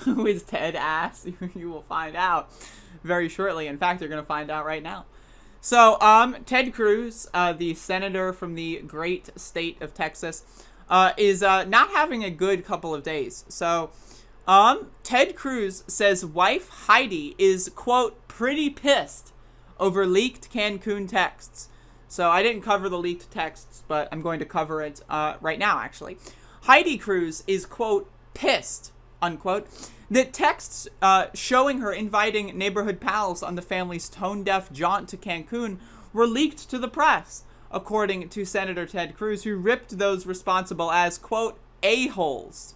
Who is Ted ass? You will find out very shortly. In fact, you're going to find out right now. So, Ted Cruz, the senator from the great state of Texas, is not having a good couple of days. So, Ted Cruz says wife Heidi is, quote, pretty pissed over leaked Cancun texts. So, I didn't cover the leaked texts, but I'm going to cover it right now, actually. Heidi Cruz is, quote, pissed, unquote, that texts showing her inviting neighborhood pals on the family's tone-deaf jaunt to Cancun were leaked to the press, according to Senator Ted Cruz, who ripped those responsible as, quote, a-holes.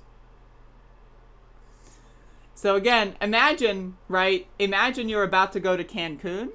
So again, imagine, right, imagine you're about to go to Cancun,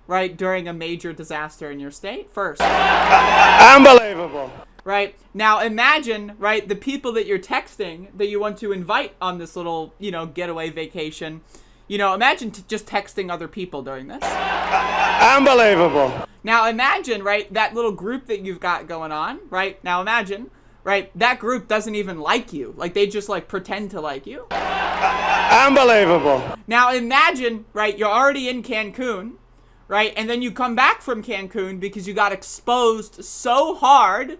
right, during a major disaster in your state first. Unbelievable. Right? Now imagine, right, the people that you're texting that you want to invite on this little, getaway vacation. Imagine just texting other people during this. Unbelievable. Now imagine, right, that little group that you've got going on, right? Now imagine, right, that group doesn't even like you. Like, they just, pretend to like you. Unbelievable. Now imagine, right, you're already in Cancun, right? And then you come back from Cancun because you got exposed so hard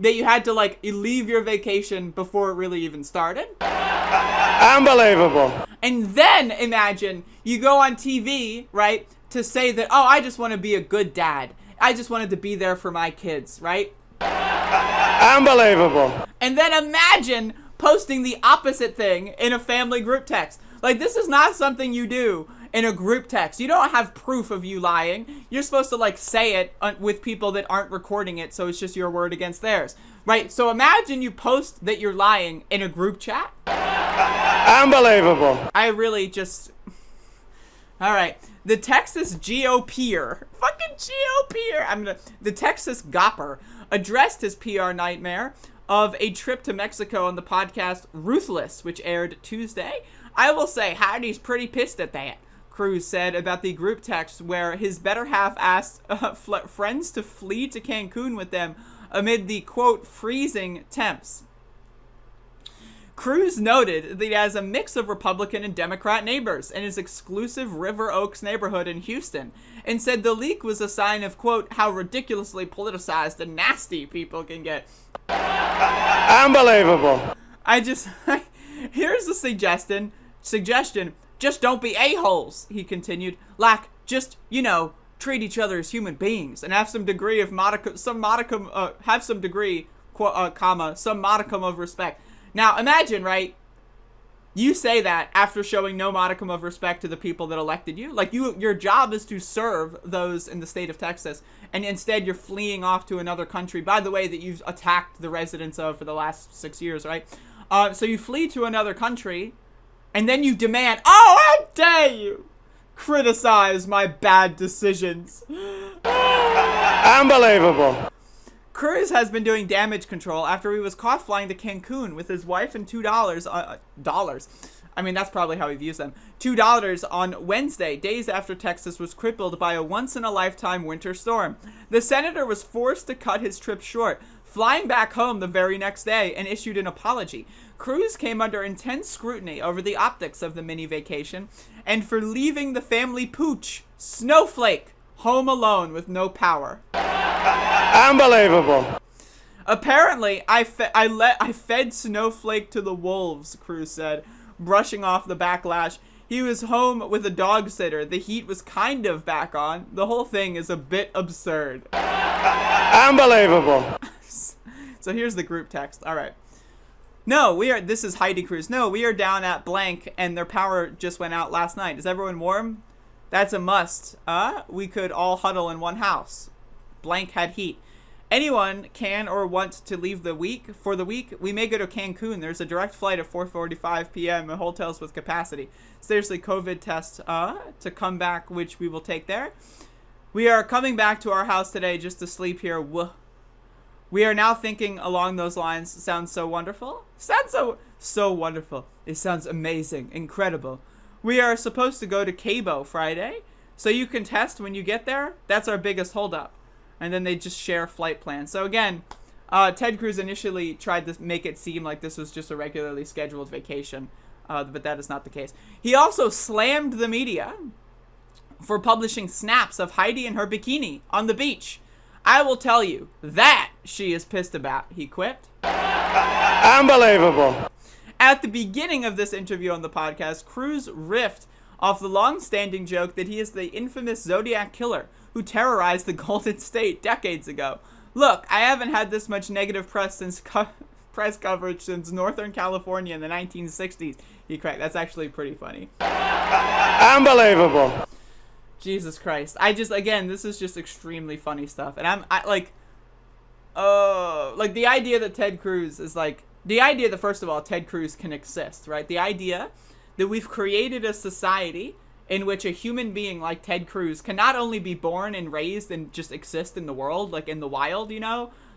that you had to, leave your vacation before it really even started. Unbelievable. And then imagine you go on TV, right, to say that, oh, I just want to be a good dad. I just wanted to be there for my kids, right? Unbelievable. And then imagine posting the opposite thing in a family group text. This is not something you do in a group text. You don't have proof of you lying. You're supposed to say it with people that aren't recording it, so it's just your word against theirs, right? So imagine you post that you're lying in a group chat. Unbelievable. I really just... All right. The Texas GOPer, the Texas Gopper addressed his PR nightmare of a trip to Mexico on the podcast Ruthless, which aired Tuesday. I will say Heidi's pretty pissed at that, Cruz said about the group text where his better half asked friends to flee to Cancun with them amid the, quote, freezing temps. Cruz noted that he has a mix of Republican and Democrat neighbors in his exclusive River Oaks neighborhood in Houston, and said the leak was a sign of, quote, how ridiculously politicized and nasty people can get. Unbelievable. Here's a suggestion. Just don't be a-holes, he continued. Just, treat each other as human beings and have some degree of some modicum of respect. Now, imagine, right, you say that after showing no modicum of respect to the people that elected you. Your job is to serve those in the state of Texas, and instead you're fleeing off to another country, by the way, that you've attacked the residents of for the last 6 years, right? So you flee to another country, and then you demand, oh, how dare you criticize my bad decisions. Unbelievable. Cruz has been doing damage control after he was caught flying to Cancun with his wife and $2, dollars. I mean, that's probably how he views them. $2 on Wednesday, days after Texas was crippled by a once-in-a-lifetime winter storm. The senator was forced to cut his trip short, flying back home the very next day, and issued an apology. Cruz came under intense scrutiny over the optics of the mini vacation and for leaving the family pooch, Snowflake, home alone with no power. Unbelievable. Apparently, I fed Snowflake to the wolves, Cruz said, brushing off the backlash. He was home with a dog sitter. The heat was kind of back on. The whole thing is a bit absurd. Unbelievable. So here's the group text. All right. This is Heidi Cruz. No, we are down at blank and their power just went out last night. Is everyone warm? That's a must. We could all huddle in one house. Blank had heat. Anyone can or want to leave for the week, we may go to Cancun. There's a direct flight at 4:45 p.m. and hotels with capacity. Seriously, COVID test to come back, which we will take there. We are coming back to our house today just to sleep here. We are now thinking along those lines. Sounds so wonderful. Sounds so wonderful. It sounds amazing, incredible. We are supposed to go to Cabo Friday, so you can test when you get there. That's our biggest holdup. And then they just share flight plans. So again, Ted Cruz initially tried to make it seem like this was just a regularly scheduled vacation. but that is not the case. He also slammed the media for publishing snaps of Heidi in her bikini on the beach. I will tell you, that she is pissed about, he quipped. Unbelievable. At the beginning of this interview on the podcast, Cruz riffed off the long-standing joke that he is the infamous Zodiac killer who terrorized the Golden State decades ago. Look, I haven't had this much negative press press coverage since Northern California in the 1960s. He cracked. That's actually pretty funny. Unbelievable. Jesus Christ. Again, this is just extremely funny stuff. And the idea that first of all, Ted Cruz can exist, right? The idea that we've created a society in which a human being like Ted Cruz can not only be born and raised and just exist in the world, like in the wild,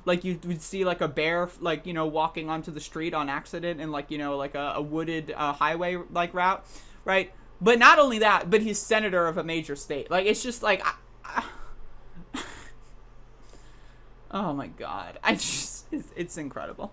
like you would see like a bear, like, walking onto the street on accident in like, like a wooded highway like route, right? But not only that, but he's senator of a major state. Like, it's just like, oh my God. It's incredible.